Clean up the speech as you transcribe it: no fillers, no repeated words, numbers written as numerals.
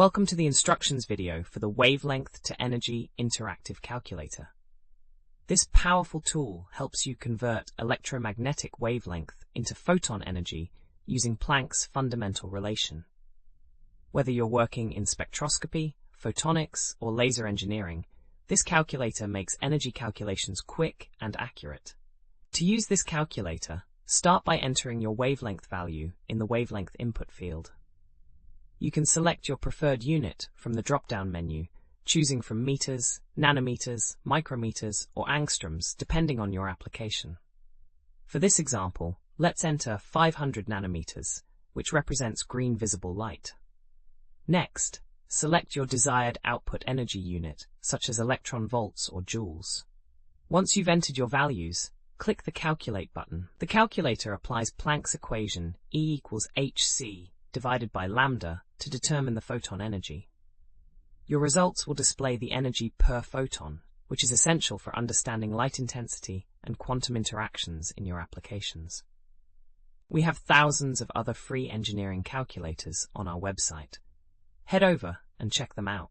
Welcome to the instructions video for the Wavelength to Energy Interactive Calculator. This powerful tool helps you convert electromagnetic wavelength into photon energy using Planck's fundamental relation. Whether you're working in spectroscopy, photonics, or laser engineering, this calculator makes energy calculations quick and accurate. To use this calculator, start by entering your wavelength value in the wavelength input field. You can select your preferred unit from the drop-down menu, choosing from meters, nanometers, micrometers, or angstroms depending on your application. For this example, let's enter 500 nanometers, which represents green visible light. Next, select your desired output energy unit, such as electron volts or joules. Once you've entered your values, click the Calculate button. The calculator applies Planck's equation E equals hc divided by lambda to determine the photon energy. Your results will display the energy per photon, which is essential for understanding light intensity and quantum interactions in your applications. We have thousands of other free engineering calculators on our website. Head over and check them out.